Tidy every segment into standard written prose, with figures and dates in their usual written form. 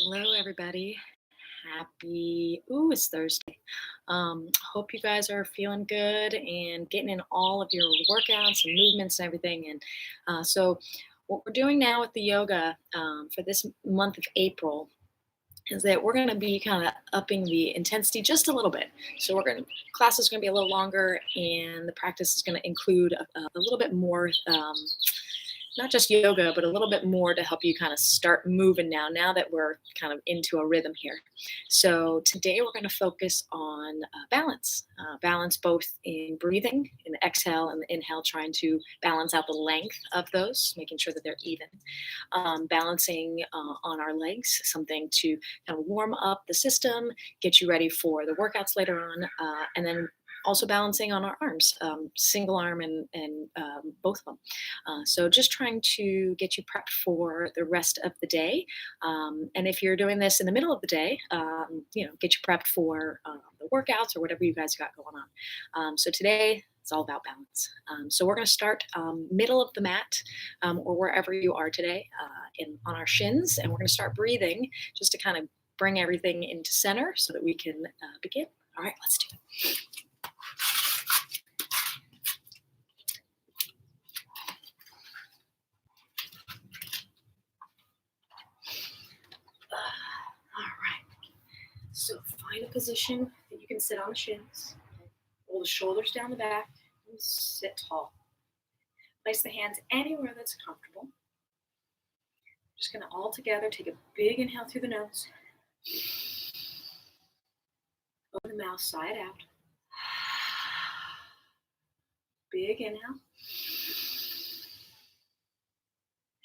Hello, everybody. It's Thursday. Hope you guys are feeling good and getting in all of your workouts and movements and everything. And what we're doing now with the yoga for this month of April is that we're going to be kind of upping the intensity just a little bit. So class is going to be a little longer, and the practice is going to include a little bit more. Not just yoga, but a little bit more to help you kind of start moving now that we're kind of into a rhythm here. So today we're going to focus on balance both in breathing, in the exhale and the inhale, trying to balance out the length of those, making sure that they're even. Balancing on our legs, something to kind of warm up the system, get you ready for the workouts later on, and then also balancing on our arms, single arm and both of them. So just trying to get you prepped for the rest of the day. And if you're doing this in the middle of the day, get you prepped for the workouts or whatever you guys got going on. So today, it's all about balance. So we're going to start middle of the mat or wherever you are today on our shins. And we're going to start breathing just to kind of bring everything into center so that we can begin. All right, let's do it. So find a position that you can sit on the shins. Roll the shoulders down the back and sit tall. Place the hands anywhere that's comfortable. Just going to all together take a big inhale through the nose. Open the mouth, sigh it out. Big inhale.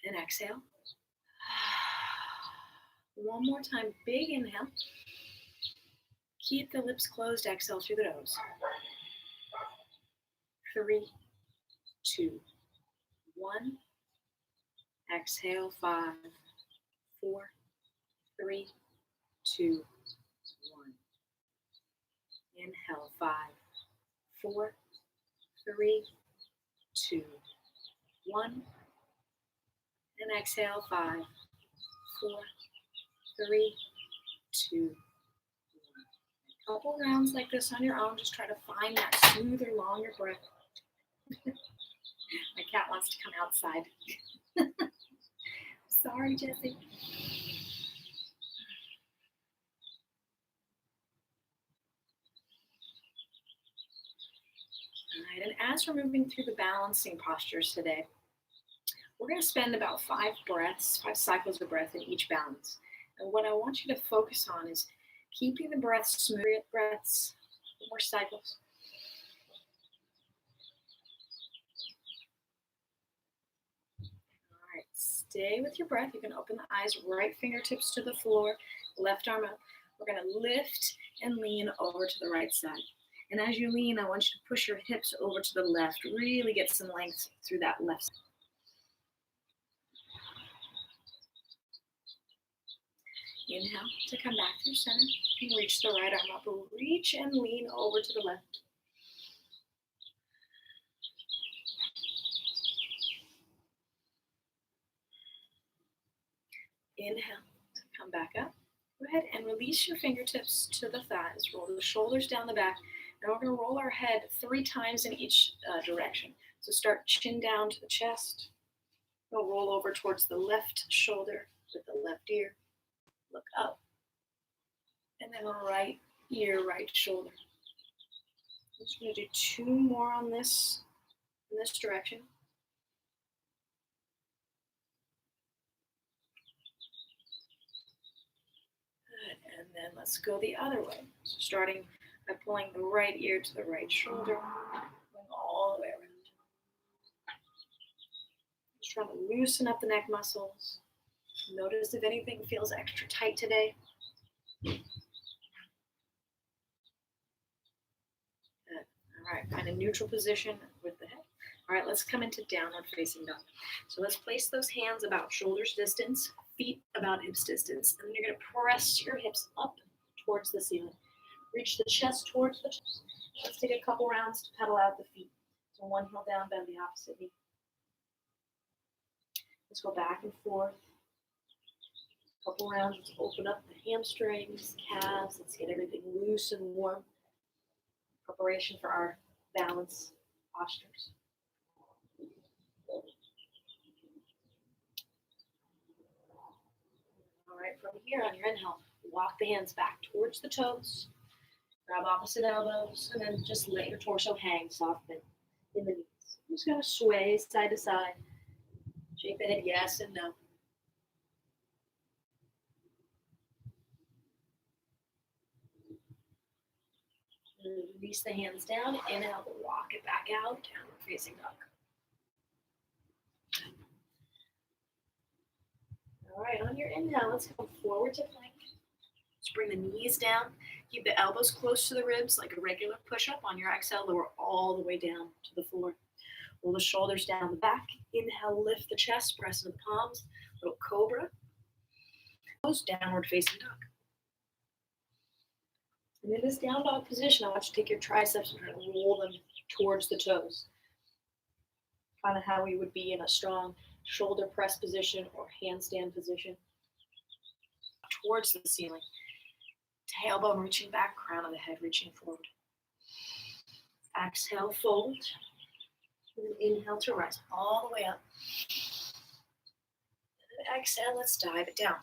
And exhale. One more time, big inhale. Keep the lips closed, exhale through the nose. 3, 2, 1. Exhale, 5, 4, 3, 2, 1. Inhale, 5, 4, 3, 2, 1. And exhale, 5, 4, 3, 2, couple rounds like this on your own. Just try to find that smoother, longer breath. My cat wants to come outside. Sorry, Jessie. All right, and as we're moving through the balancing postures today, we're going to spend about 5 cycles of breath in each balance. And what I want you to focus on is keeping the breath smooth, breaths, more cycles. All right, stay with your breath. You can open the eyes, right fingertips to the floor, left arm up. We're going to lift and lean over to the right side. And as you lean, I want you to push your hips over to the left. Really get some length through that left side. Inhale to come back through center and reach the right arm up. Reach and lean over to the left. Inhale to come back up. Go ahead and release your fingertips to the thighs. Roll the shoulders down the back. Now we're going to roll our head 3 times in each direction. So start chin down to the chest. We'll roll over towards the left shoulder with the left ear. Look up, and then right ear, right shoulder. I'm just going to do 2 more on this in this direction. Good, and then let's go the other way. So starting by pulling the right ear to the right shoulder, going all the way around. Just trying to loosen up the neck muscles. Notice if anything feels extra tight today. Good. All right, find a neutral position with the head. All right, let's come into downward facing dog. So let's place those hands about shoulders distance, feet about hips distance. And then you're going to press your hips up towards the ceiling. Reach the chest towards the chest. Let's take a couple rounds to pedal out the feet. So one heel down, bend the opposite knee. Let's go back and forth. Couple rounds, let's open up the hamstrings, calves. Let's get everything loose and warm. Preparation for our balance postures. All right, from here on your inhale, walk the hands back towards the toes. Grab opposite elbows, and then just let your torso hang softly in the knees. I'm just going to sway side to side. Shake the head yes and no. Release the hands down. Inhale to walk it back out. Downward facing dog. All right, on your inhale, let's come forward to plank. Let's bring the knees down. Keep the elbows close to the ribs like a regular push-up. On your exhale, lower all the way down to the floor. Roll the shoulders down the back. Inhale, lift the chest, press into the palms. Little cobra. Close, downward facing dog. And in this down dog position, I want you to take your triceps and try to roll them towards the toes. Kind of how we would be in a strong shoulder press position or handstand position. Towards the ceiling. Tailbone reaching back, crown of the head reaching forward. Exhale, fold. And inhale to rise all the way up. And then exhale, let's dive it down.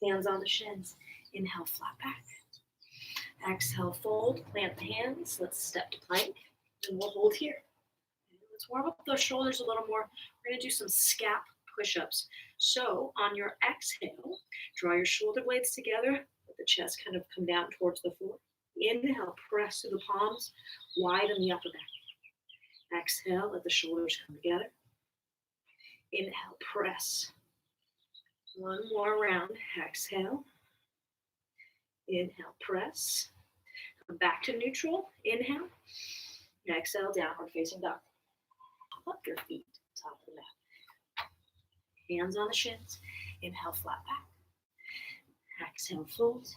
Hands on the shins. Inhale, flat back. Exhale, fold, plant the hands. Let's step to plank, and we'll hold here. Let's warm up those shoulders a little more. We're going to do some scap push-ups. So on your exhale, draw your shoulder blades together. Let the chest kind of come down towards the floor. Inhale, press through the palms, widen the upper back. Exhale, let the shoulders come together. Inhale, press. One more round. Exhale. Inhale, press. Come back to neutral. Inhale. Exhale, downward facing dog. Up your feet, top of the mat. Hands on the shins. Inhale, flat back. Exhale, fold.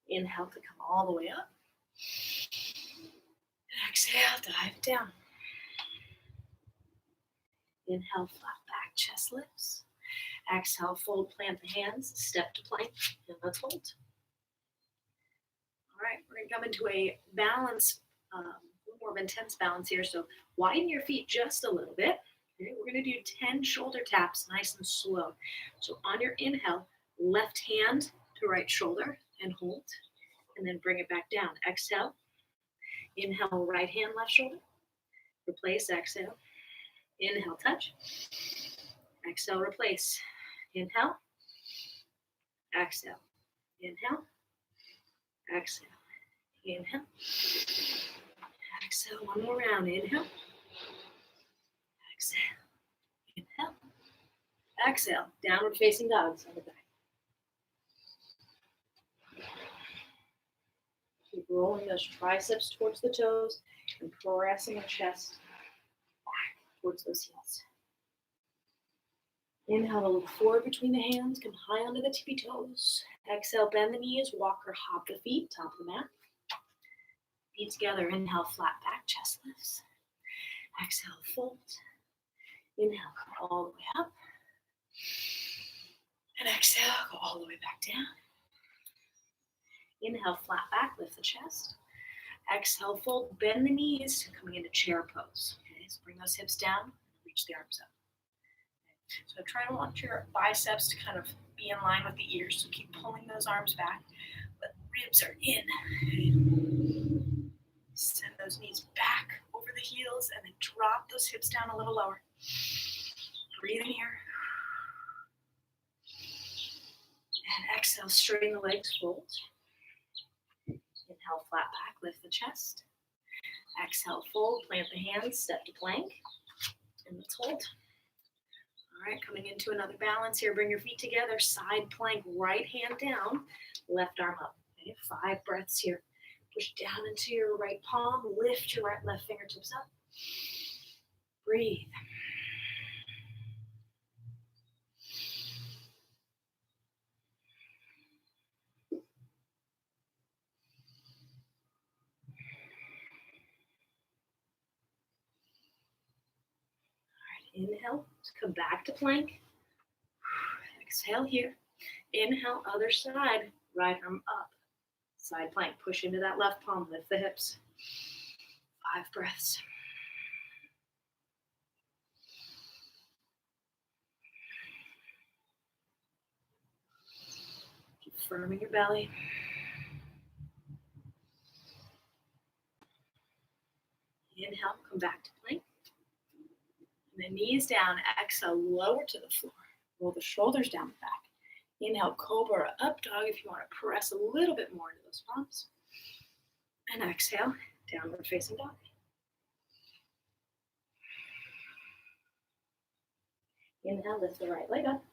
Inhale to come all the way up. Exhale, dive down. Inhale, flat back, chest lifts. Exhale, fold, plant the hands, step to plank, and let's hold. All right, we're going to come into a balance, a little more of intense balance here. So widen your feet just a little bit. Okay, we're going to do 10 shoulder taps, nice and slow. So on your inhale, left hand to right shoulder and hold, and then bring it back down. Exhale. Inhale, right hand, left shoulder. Replace, exhale. Inhale, touch. Exhale, replace. Inhale. Exhale. Inhale. Exhale. Inhale. Exhale, one more round. Inhale. Exhale. Inhale. Exhale. Downward facing dogs on the back. Keep rolling those triceps towards the toes and pressing the chest back towards those heels. Inhale to look forward between the hands, come high onto the tippy toes. Exhale, bend the knees, walk or hop the feet, top of the mat. Feet together, inhale, flat back, chest lifts. Exhale, fold. Inhale, come all the way up. And exhale, go all the way back down. Inhale, flat back, lift the chest. Exhale, fold, bend the knees, coming into chair pose. Okay, so bring those hips down, reach the arms up. Okay. So try to want your biceps to kind of be in line with the ears, so keep pulling those arms back, but ribs are in. Okay. Send those knees back over the heels and then drop those hips down a little lower. Breathe in here. And exhale, straighten the legs, fold. Inhale, flat back, lift the chest. Exhale, fold, plant the hands, step to plank. And let's hold. All right, coming into another balance here. Bring your feet together, side plank, right hand down, left arm up. Okay, 5 breaths here. Push down into your right palm, lift your right left fingertips up. Breathe. Inhale to come back to plank. Exhale here. Inhale, other side, right arm up. Side plank, push into that left palm, lift the hips. 5 breaths. Keep firm in your belly. Inhale, come back to plank. And then knees down, exhale, lower to the floor. Roll the shoulders down the back. Inhale, cobra or up dog if you want to press a little bit more into those palms. And exhale, downward facing dog. Inhale, lift the right leg up.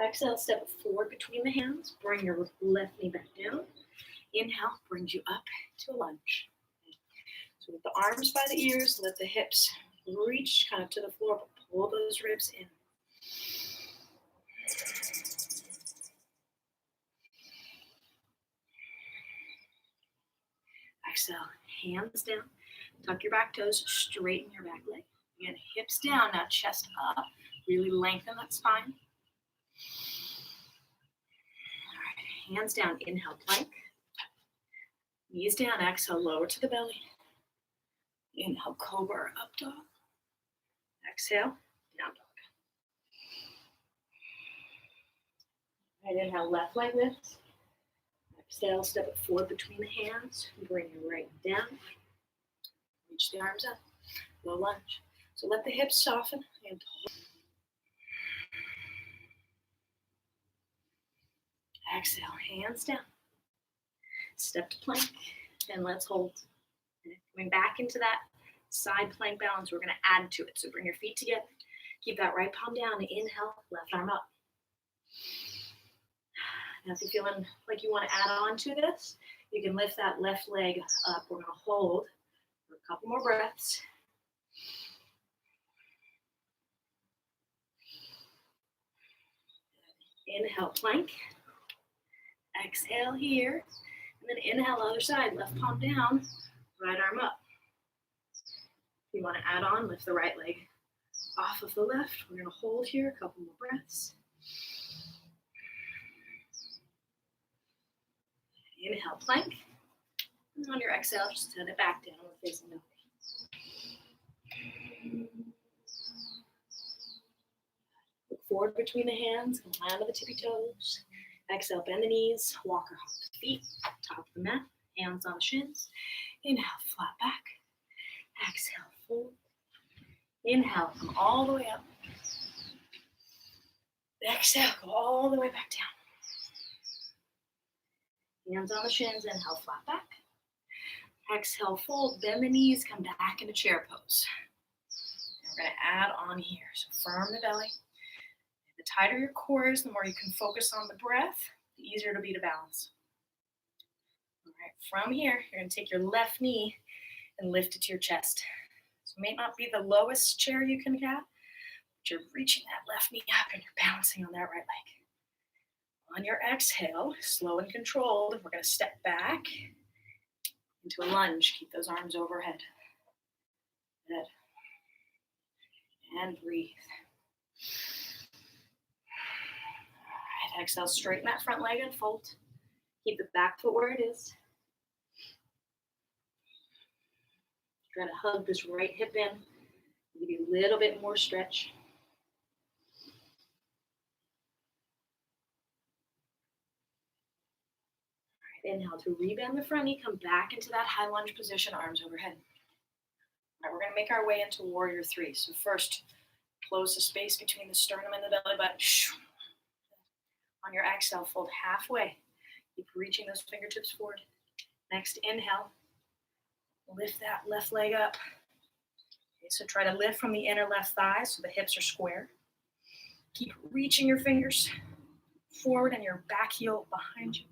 Exhale, step forward between the hands. Bring your left knee back down. Inhale brings you up to a lunge. So with the arms by the ears, let the hips reach kind of to the floor, but pull those ribs in. Exhale, hands down. Tuck your back toes, straighten your back leg. Again, hips down, now chest up. Really lengthen that spine. All right, hands down, inhale, plank. Knees down, exhale, lower to the belly. Inhale, cobra or up dog. Exhale, down dog. All right, inhale, left leg lifts. Exhale, step it forward between the hands. Bring your right down. Reach the arms up. Low lunge. So let the hips soften and hold. Exhale, hands down. Step to plank, and let's hold. Coming back into that side plank balance, we're going to add to it. So bring your feet together. Keep that right palm down. Inhale, left arm up. Now, if you're feeling like you want to add on to this, you can lift that left leg up. We're going to hold for a couple more breaths. Inhale, plank. Exhale here. And then inhale, other side. Left palm down, right arm up. If you want to add on, lift the right leg off of the left. We're going to hold here a couple more breaths. Inhale, plank. And on your exhale, just send it back down. We're facing dog. Look forward between the hands. Come high onto the tippy toes. Exhale, bend the knees. Walk or hop the feet. Top of the mat. Hands on the shins. Inhale, flat back. Exhale, fold. Inhale, come all the way up. Exhale, go all the way back down. Hands on the shins, inhale, flat back. Exhale, fold, bend the knees, come back into chair pose. And we're gonna add on here. So firm the belly. The tighter your core is, the more you can focus on the breath, the easier it'll be to balance. All right, from here, you're gonna take your left knee and lift it to your chest. So it may not be the lowest chair you can get, but you're reaching that left knee up and you're balancing on that right leg. On your exhale, slow and controlled, we're going to step back into a lunge. Keep those arms overhead. Good. And breathe. All right, exhale, straighten that front leg and fold. Keep the back foot where it is. Try to hug this right hip in. Give you a little bit more stretch. Inhale to rebend the front knee, come back into that high lunge position, arms overhead. All right, we're gonna make our way into warrior three. So first, close the space between the sternum and the belly button. On your exhale, fold halfway. Keep reaching those fingertips forward. Next, inhale. Lift that left leg up. Okay, so try to lift from the inner left thigh so the hips are square. Keep reaching your fingers forward and your back heel behind you.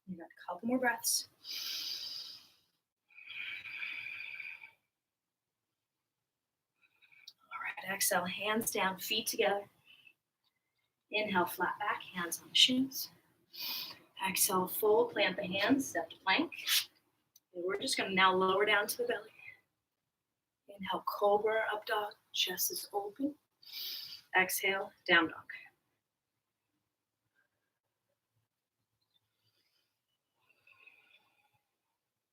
You got a couple more breaths. All right, exhale, hands down, feet together. Inhale, flat back, hands on the shins. Exhale, fold, plant the hands, step to plank. And we're just gonna now lower down to the belly. Inhale, cobra, up dog, chest is open. Exhale, down dog.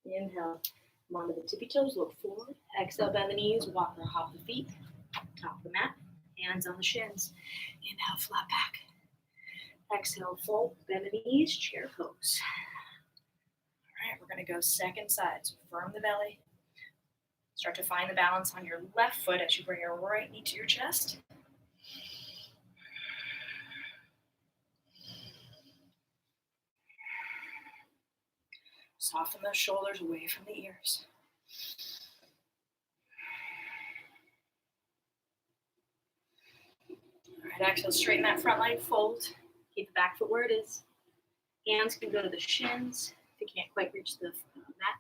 Inhale, come onto the tippy toes, look forward. Exhale, bend the knees, walk or hop the feet. Top of the mat, hands on the shins. Inhale, flat back. Exhale, fold, bend the knees, chair pose. All right, we're gonna go second side. So firm the belly. Start to find the balance on your left foot as you bring your right knee to your chest. Soften those shoulders away from the ears. All right, exhale, straighten that front leg, fold. Keep the back foot where it is. Hands can go to the shins if you can't quite reach the mat.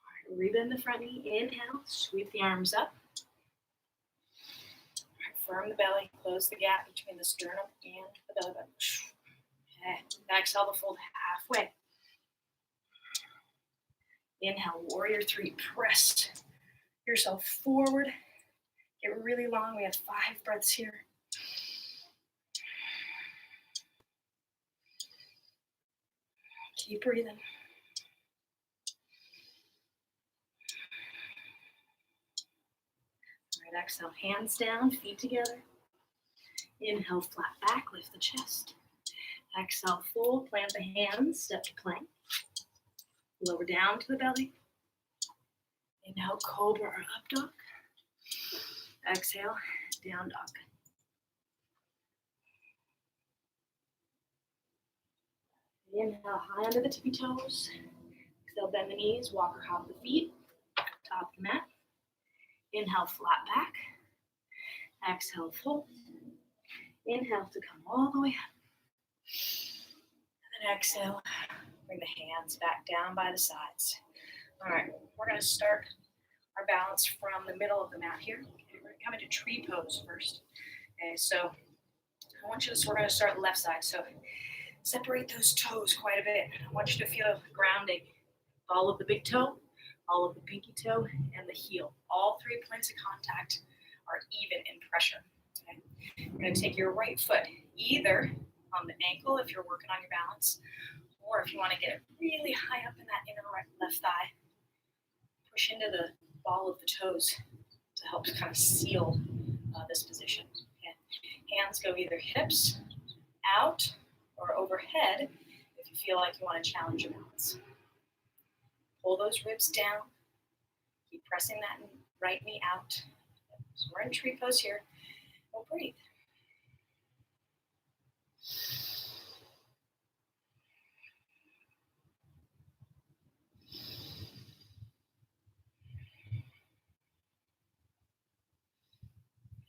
All right, rebend the front knee. Inhale, sweep the arms up. All right, firm the belly, close the gap between the sternum and the belly button. Okay. Exhale to fold halfway. Inhale, warrior three, press yourself forward. Get really long. We have 5 breaths here. Keep breathing. All right, exhale, hands down, feet together. Inhale, flat back, lift the chest. Exhale, fold, plant the hands, step to plank. Lower down to the belly. Inhale, cobra or up dog. Exhale, down dog. Inhale, high under the tippy toes. Exhale, bend the knees, walk or hop the feet. Top of the mat. Inhale, flat back. Exhale, fold. Inhale to come all the way up. And then exhale, bring the hands back down by the sides. All right, we're going to start our balance from the middle of the mat here. Okay, we're going to come into tree pose first. Okay, so I want you to, we're going to start left side. So separate those toes quite a bit. I want you to feel grounding. All of the big toe, all of the pinky toe, and the heel. All 3 points of contact are even in pressure. Okay? You're going to take your right foot either on the ankle if you're working on your balance, or if you want to get it really high up in that inner right left thigh, push into the ball of the toes to help kind of seal this position. Okay? Hands go either hips out or overhead if you feel like you want to challenge your balance. Pull those ribs down. Keep pressing that right knee out. So we're in tree pose here. We'll breathe.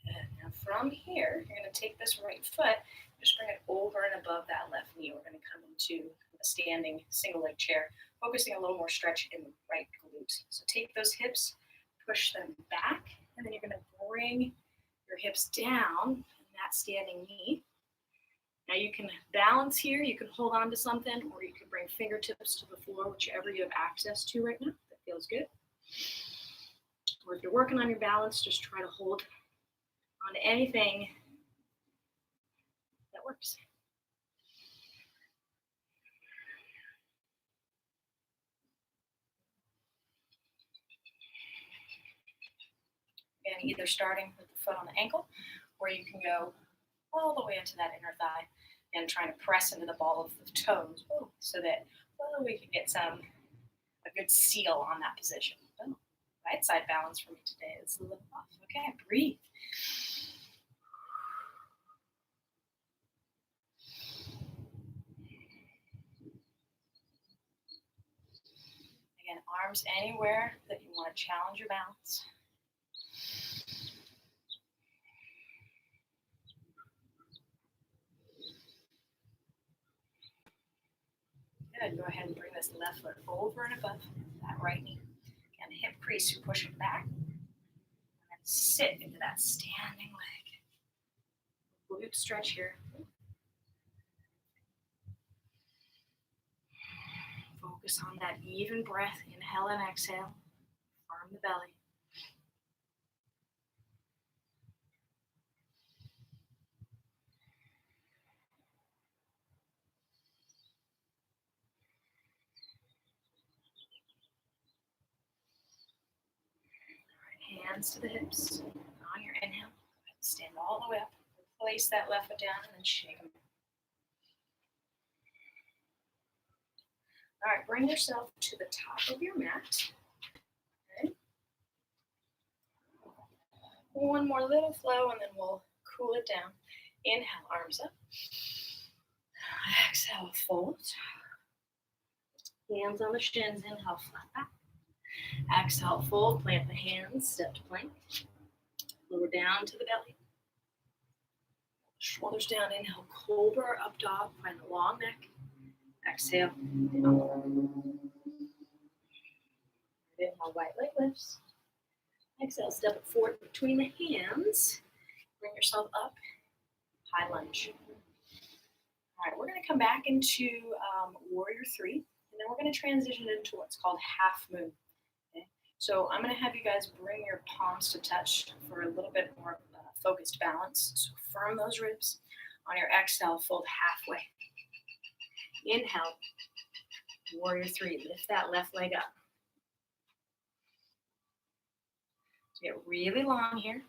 Good. Now from here, you're going to take this right foot, just bring it over and above that left knee. We're going to come into a standing single leg chair, focusing a little more stretch in the right glute. So take those hips, push them back, and then you're going to bring your hips down in that standing knee. Now you can balance here, you can hold on to something, or you can bring fingertips to the floor, whichever you have access to right now. That feels good. Or if you're working on your balance, just try to hold on to anything that works. And either starting with the foot on the ankle, or you can go all the way into that inner thigh and trying to press into the ball of the toes so that we can get a good seal on that position. Right side balance for me today is a little off. Okay, breathe. Again, arms anywhere that you want to challenge your balance. Good. Go ahead and bring this left foot over and above that right knee. Again, hip crease, you push it back. And then sit into that standing leg. Glute stretch here. Focus on that even breath. Inhale and exhale. Firm the belly. Hands to the hips. On your inhale, stand all the way up. Place that left foot down and then shake them. All right, bring yourself to the top of your mat. Okay. One more little flow and then we'll cool it down. Inhale, arms up. Exhale, fold. Hands on the shins, inhale, flat back. Exhale, fold, plant the hands, step to plank. Lower down to the belly. Shoulders down, inhale, cobra, up dog, find the long neck. Exhale, down. Inhale, right leg lifts. Exhale, step it forward between the hands. Bring yourself up, high lunge. All right, we're gonna come back into warrior three, and then we're gonna transition into what's called half moon. Okay? So I'm gonna have you guys bring your palms to touch for a little bit more focused balance. So firm those ribs. On your exhale, fold halfway. Inhale, warrior three. Lift that left leg up. So get really long here.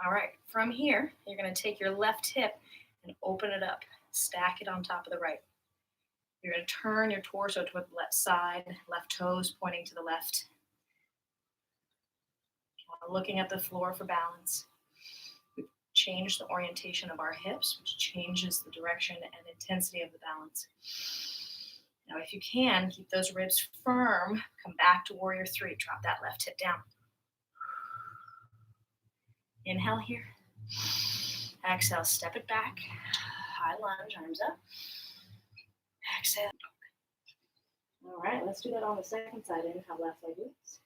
All right, from here, you're gonna take your left hip and open it up. Stack it on top of the right. You're gonna turn your torso toward the left side, left toes pointing to the left. Looking at the floor for balance. We've changed the orientation of our hips, which changes the direction and intensity of the balance. Now, if you can, keep those ribs firm. Come back to warrior three. Drop that left hip down. Inhale here. Exhale, step it back. High lunge, arms up. Exhale. All right, let's do that on the second side. Inhale, left leg lifts.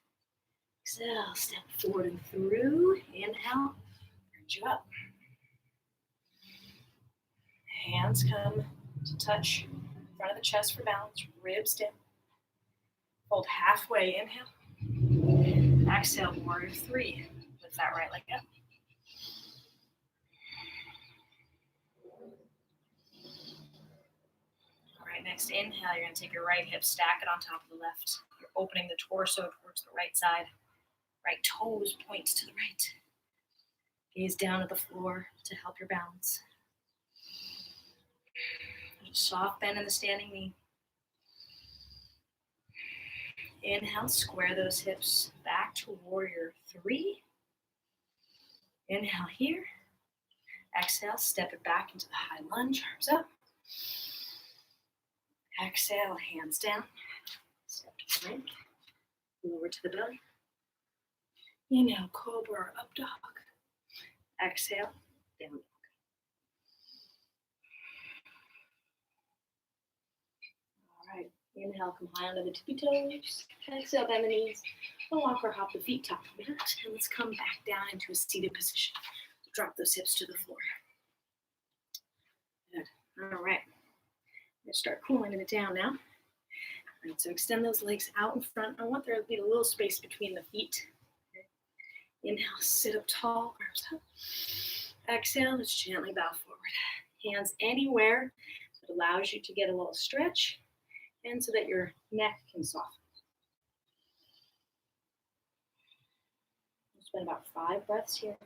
Exhale, step forward and through. Inhale, brings you up. Hands come to touch in front of the chest for balance. Ribs down. Fold halfway. Inhale. Exhale, warrior three. Lift that right leg up. All right, next inhale, you're going to take your right hip, stack it on top of the left. You're opening the torso towards the right side. Right toes point to the right. Gaze down at the floor to help your balance. Soft bend in the standing knee. Inhale, square those hips back to warrior three. Inhale here. Exhale, step it back into the high lunge, arms up. Exhale, hands down. Step to plank. Lower to the belly. Inhale, cobra, up dog. Exhale, down dog. All right, inhale, come high onto the tippy toes. Exhale, bend the knees. Walk or hop the feet top of the mat. And let's come back down into a seated position. Drop those hips to the floor. Good. All right. Let's start cooling it down now. All right, so extend those legs out in front. I want there to be a little space between the feet. Inhale, sit up tall, arms up. Exhale, let's gently bow forward. Hands anywhere that allows you to get a little stretch and so that your neck can soften. We'll spend about 5 breaths here.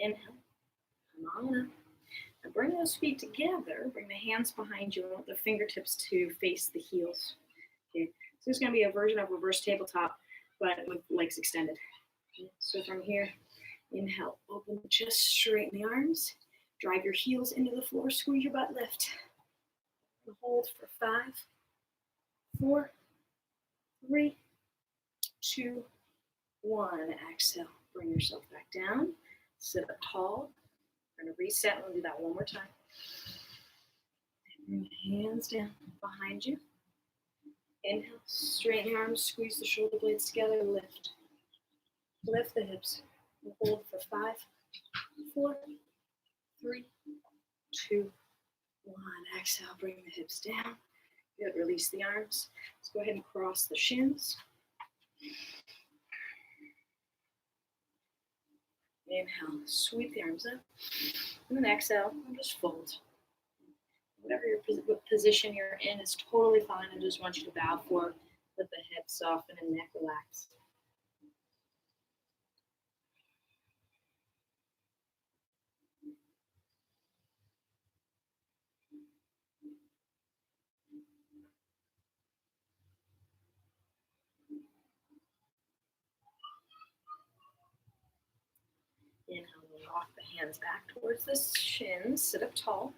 Inhale, come on up. Now bring those feet together. Bring the hands behind you. I want the fingertips to face the heels. Okay, so it's going to be a version of reverse tabletop, but with legs extended. Okay. So from here, inhale, open the chest, straighten the arms. Drive your heels into the floor, squeeze your butt, lift. And hold for 5, 4, 3, 2, 1. Exhale, bring yourself back down. Sit up tall. We're going to reset. We'll do that one more time. Bring the hands down behind you. Inhale, straighten the arms, squeeze the shoulder blades together, lift. Lift the hips. We'll hold for 5, 4, 3, 2, 1. Exhale, bring the hips down. Good, release the arms. Let's go ahead and cross the shins. Inhale, sweep the arms up. And then exhale, and just fold. Whatever your position you're in is totally fine. I just want you to bow forward, let the hips soften and neck relax. Inhale, walk the hands back towards the shins. Sit up tall.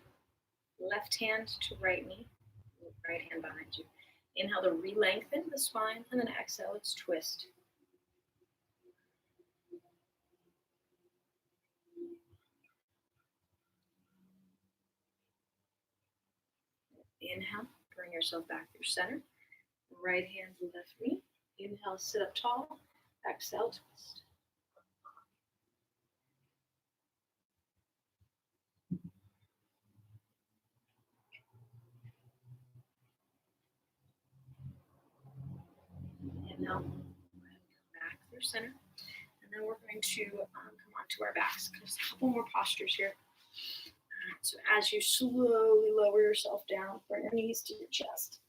Left hand to right knee. Right hand behind you. Inhale to re-lengthen the spine, and then exhale, let's twist. Inhale, bring yourself back through center. Right hand to left knee. Inhale, sit up tall. Exhale, twist. Inhale, come back through center. And then we're going to come onto our backs. Just a couple more postures here. So as you slowly lower yourself down, bring your knees to your chest.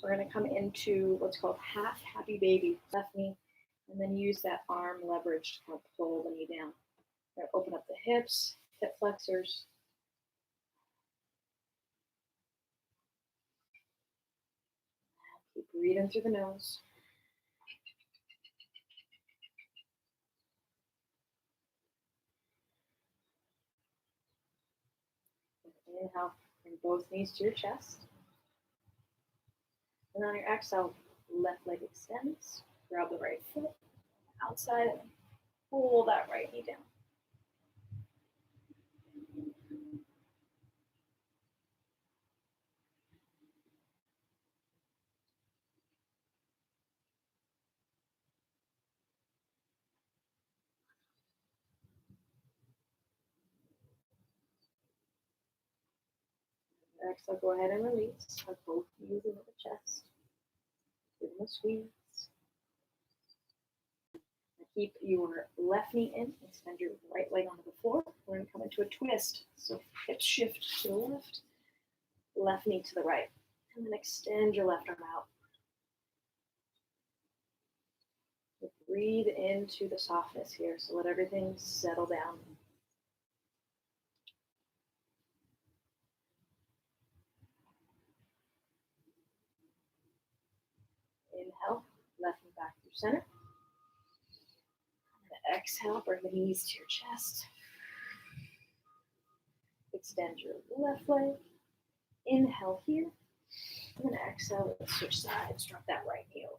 We're going to come into what's called half happy baby, left knee, and then use that arm leverage to kind of pull the knee down. We're going to open up the hips, hip flexors. Keep breathing through the nose. Inhale, bring both knees to your chest. And on your exhale, left leg extends. Grab the right foot outside and pull that right knee down. Exhale, go ahead and release. Hug both knees into the chest. Give them a squeeze. Keep your left knee in. Extend your right leg onto the floor. We're going to come into a twist. So hips shift to the left, left knee to the right. And then extend your left arm out. Breathe into the softness here. So let everything settle down. Inhale, left knee back through center. And exhale, bring the knees to your chest. Extend your left leg. Inhale here. And then exhale, let's switch sides. Drop that right knee over.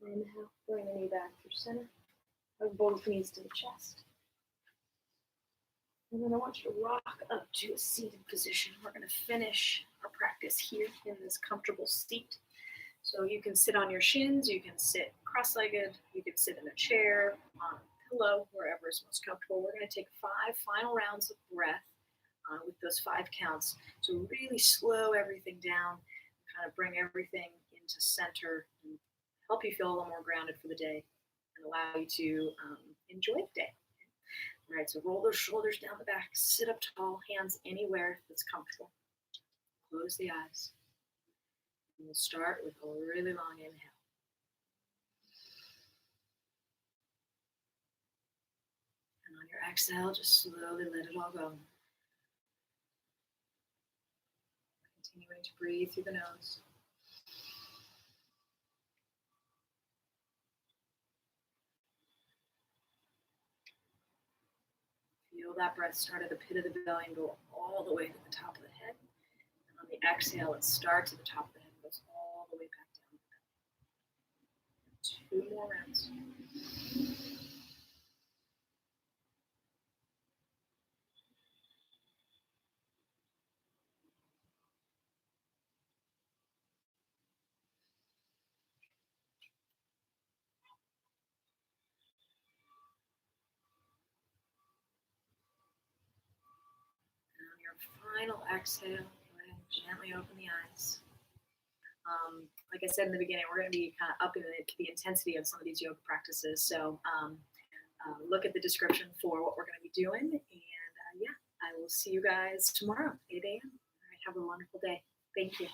Inhale, bring the knee back through center. Hug both knees to the chest. And then I want you to rock up to a seated position. We're going to finish our practice here in this comfortable seat. So you can sit on your shins, you can sit cross-legged, you can sit in a chair, on a pillow, wherever is most comfortable. We're going to take 5 final rounds of breath with those 5 counts. So really slow everything down, kind of bring everything into center and help you feel a little more grounded for the day and allow you to enjoy the day. All right, so roll those shoulders down the back, sit up tall, hands anywhere that's comfortable. Close the eyes. And we'll start with a really long inhale. And on your exhale, just slowly let it all go. Continuing to breathe through the nose. that breath. Start at the pit of the belly and go all the way to the top of the head. And on the exhale, it starts at the top of the head and goes all the way back down. 2 more rounds. And on your final exhale, go ahead and gently open the eyes. Like I said in the beginning, we're going to be kind of upping the intensity of some of these yoga practices. So look at the description for what we're going to be doing. And yeah, I will see you guys tomorrow, 8 a.m. All right, have a wonderful day. Thank you.